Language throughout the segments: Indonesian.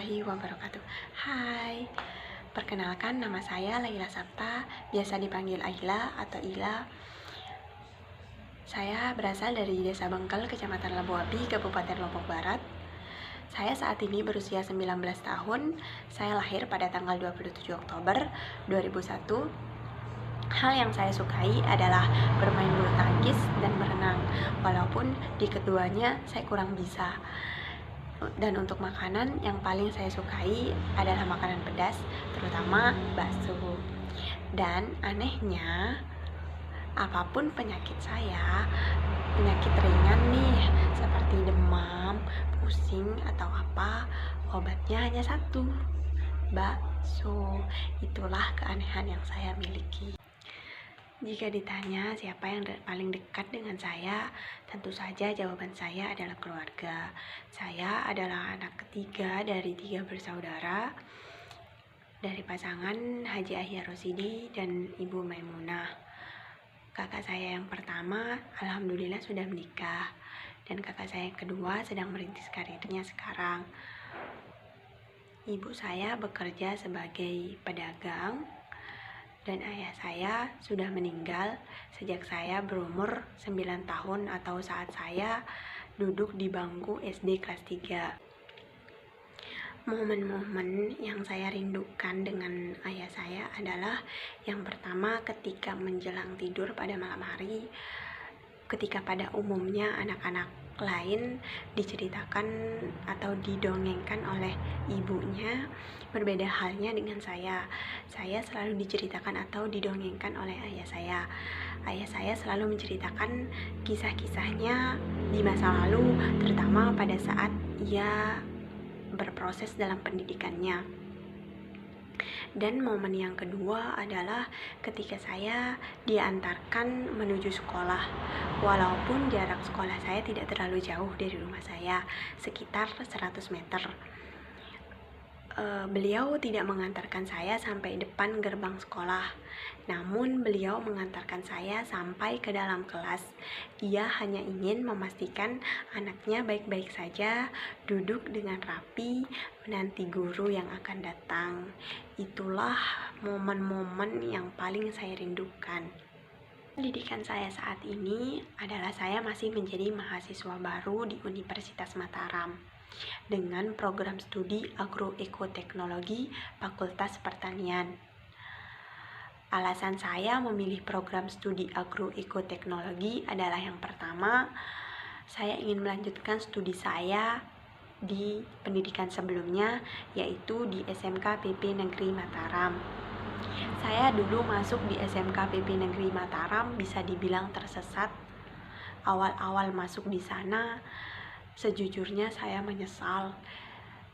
warahmatullahi wabarakatuh. Hai, perkenalkan nama saya Laila Sapta, biasa dipanggil Aila atau Ila. Saya berasal dari Desa Bengkel, Kecamatan Labu Api, Kabupaten Lombok Barat. Saya saat ini berusia 19 tahun. Saya lahir pada tanggal 27 Oktober 2001. Hal yang saya sukai adalah bermain bulu tangkis dan berenang, walaupun di keduanya saya kurang bisa. Dan untuk makanan yang paling saya sukai adalah makanan pedas, terutama bakso. Dan anehnya, apapun penyakit saya, penyakit ringan nih, seperti demam, pusing, atau apa, obatnya hanya satu, bakso. Itulah keanehan yang saya miliki. Jika ditanya siapa yang paling dekat dengan saya, tentu saja jawaban saya adalah keluarga. Saya adalah anak ketiga dari 3 bersaudara, dari pasangan Haji Ahya Rosidi dan Ibu Maimunah. Kakak saya yang pertama alhamdulillah sudah menikah, dan kakak saya yang kedua sedang merintis karirnya sekarang. Ibu saya bekerja sebagai pedagang, dan ayah saya sudah meninggal sejak saya berumur 9 tahun atau saat saya duduk di bangku SD kelas 3. Momen-momen yang saya rindukan dengan ayah saya adalah yang pertama ketika menjelang tidur pada malam hari, ketika pada umumnya anak-anak lain diceritakan atau didongengkan oleh ibunya, berbeda halnya dengan saya. Saya selalu diceritakan atau didongengkan oleh ayah saya. Ayah saya selalu menceritakan kisah-kisahnya di masa lalu, terutama pada saat ia berproses dalam pendidikannya. Dan momen yang kedua adalah ketika saya diantarkan menuju sekolah. Walaupun jarak sekolah saya tidak terlalu jauh dari rumah saya, sekitar 100 meter. Beliau tidak mengantarkan saya sampai depan gerbang sekolah, namun beliau mengantarkan saya sampai ke dalam kelas. Ia hanya ingin memastikan anaknya baik-baik saja, duduk dengan rapi, menanti guru yang akan datang. Itulah momen-momen yang paling saya rindukan. Pendidikan saya saat ini adalah saya masih menjadi mahasiswa baru di Universitas Mataram dengan program studi Agroekoteknologi Fakultas Pertanian. Alasan saya memilih program studi Agroekoteknologi adalah yang pertama, saya ingin melanjutkan studi saya di pendidikan sebelumnya, yaitu di SMK PP Negeri Mataram. Saya dulu masuk di SMK PP Negeri Mataram bisa dibilang tersesat. Awal-awal masuk di sana, sejujurnya saya menyesal.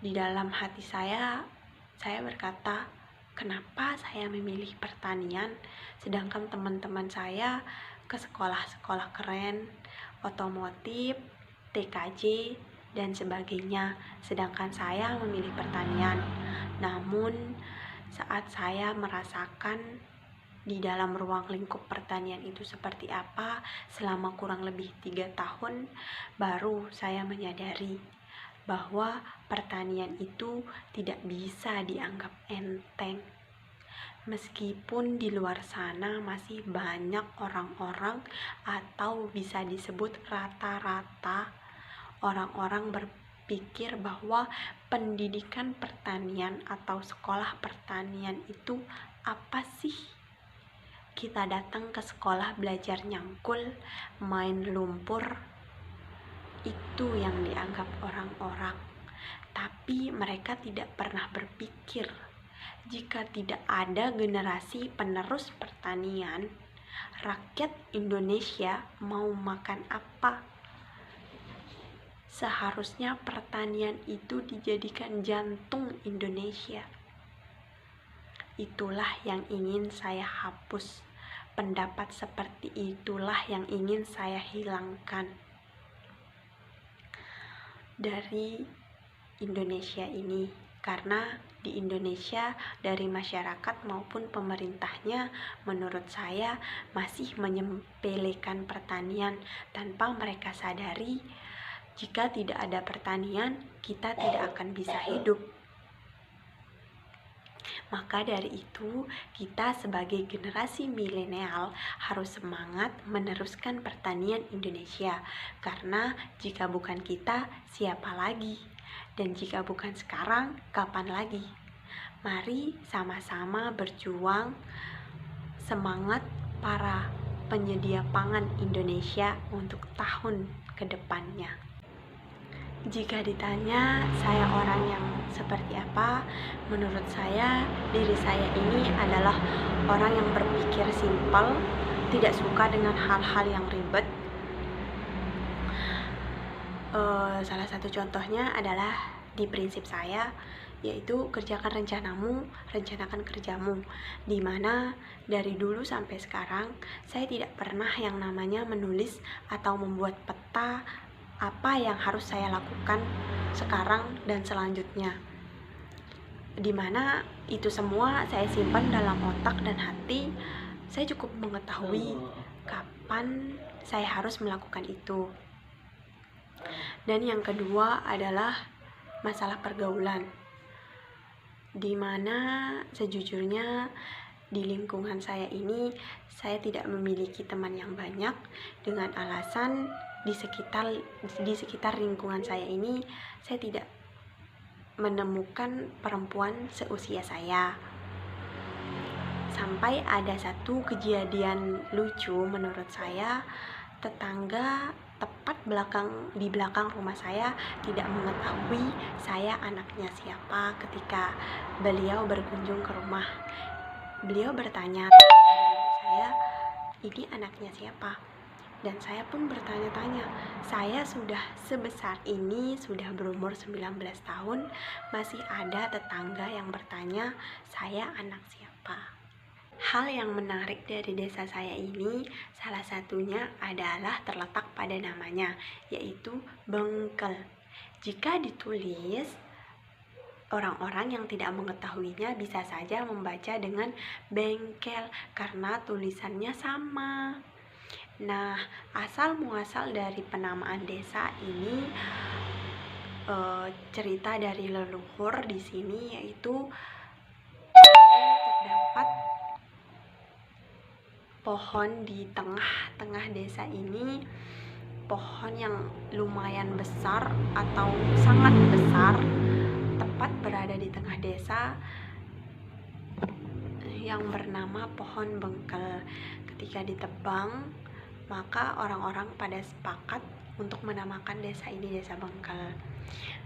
Di dalam hati saya berkata, kenapa saya memilih pertanian, sedangkan teman-teman saya ke sekolah-sekolah keren, otomotif, TKJ, dan sebagainya, sedangkan saya memilih pertanian. Namun, saat saya merasakan di dalam ruang lingkup pertanian itu seperti apa selama kurang lebih 3 tahun, baru saya menyadari bahwa pertanian itu tidak bisa dianggap enteng. Meskipun di luar sana masih banyak orang-orang atau bisa disebut rata-rata orang-orang berpikir bahwa pendidikan pertanian atau sekolah pertanian itu apa sih? Kita datang ke sekolah belajar nyangkul, main lumpur, itu yang dianggap orang-orang. Tapi mereka tidak pernah berpikir, jika tidak ada generasi penerus pertanian, rakyat Indonesia mau makan apa? Seharusnya pertanian itu dijadikan jantung Indonesia. Itulah yang ingin saya hapus. Pendapat seperti itulah yang ingin saya hilangkan dari Indonesia ini, karena di Indonesia dari masyarakat maupun pemerintahnya menurut saya masih menyepelekan pertanian tanpa mereka sadari jika tidak ada pertanian kita tidak akan bisa hidup. Maka dari itu, kita sebagai generasi milenial harus semangat meneruskan pertanian Indonesia. Karena jika bukan kita, siapa lagi? Dan jika bukan sekarang, kapan lagi? Mari sama-sama berjuang, semangat para penyedia pangan Indonesia untuk tahun ke depannya. Jika ditanya saya orang yang seperti apa, menurut saya diri saya ini adalah orang yang berpikir simpel, tidak suka dengan hal-hal yang ribet. Salah satu contohnya adalah di prinsip saya, yaitu kerjakan rencanamu, rencanakan kerjamu, dimana dari dulu sampai sekarang saya tidak pernah yang namanya menulis atau membuat peta apa yang harus saya lakukan sekarang dan selanjutnya, dimana itu semua saya simpan dalam otak dan hati. Saya cukup mengetahui kapan saya harus melakukan itu. Dan yang kedua adalah masalah pergaulan, dimana sejujurnya di lingkungan saya ini saya tidak memiliki teman yang banyak, dengan alasan di sekitar lingkungan saya ini saya tidak menemukan perempuan seusia saya. Sampai ada satu kejadian lucu menurut saya, tetangga tepat di belakang rumah saya tidak mengetahui saya anaknya siapa ketika beliau berkunjung ke rumah. Beliau bertanya kepada ibu saya, "Ini anaknya siapa?" Dan saya pun bertanya-tanya, saya sudah sebesar ini, sudah berumur 19 tahun, masih ada tetangga yang bertanya, saya anak siapa? Hal yang menarik dari desa saya ini, salah satunya adalah terletak pada namanya, yaitu Bengkel. Jika ditulis, orang-orang yang tidak mengetahuinya bisa saja membaca dengan bengkel, karena tulisannya sama. Nah, asal muasal dari penamaan desa ini, cerita dari leluhur di sini, yaitu terdapat pohon di tengah-tengah desa ini, pohon yang lumayan besar atau sangat besar, tepat berada di tengah desa, yang bernama pohon bengkel. Ketika ditebang, maka orang-orang pada sepakat untuk menamakan desa ini Desa Bengkel.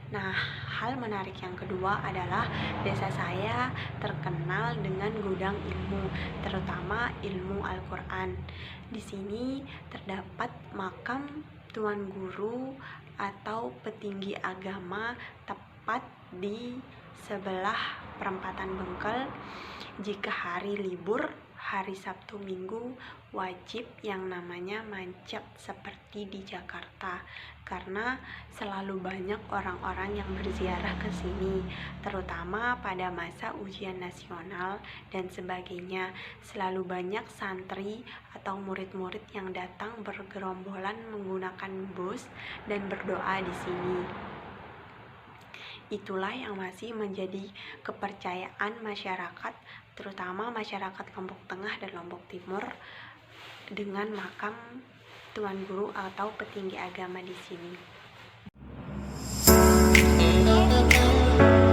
Nah, hal menarik yang kedua adalah desa saya terkenal dengan gudang ilmu, terutama ilmu Al-Quran. Di sini terdapat makam tuan guru atau petinggi agama tepat di sebelah perempatan Bengkel. Jika hari libur, hari Sabtu Minggu, wajib yang namanya mancep seperti di Jakarta, karena selalu banyak orang-orang yang berziarah ke sini, terutama pada masa ujian nasional dan sebagainya. Selalu banyak santri atau murid-murid yang datang bergerombolan menggunakan bus dan berdoa di sini. Itulah yang masih menjadi kepercayaan masyarakat, terutama masyarakat Lombok Tengah dan Lombok Timur, dengan makam tuan guru atau petinggi agama di sini.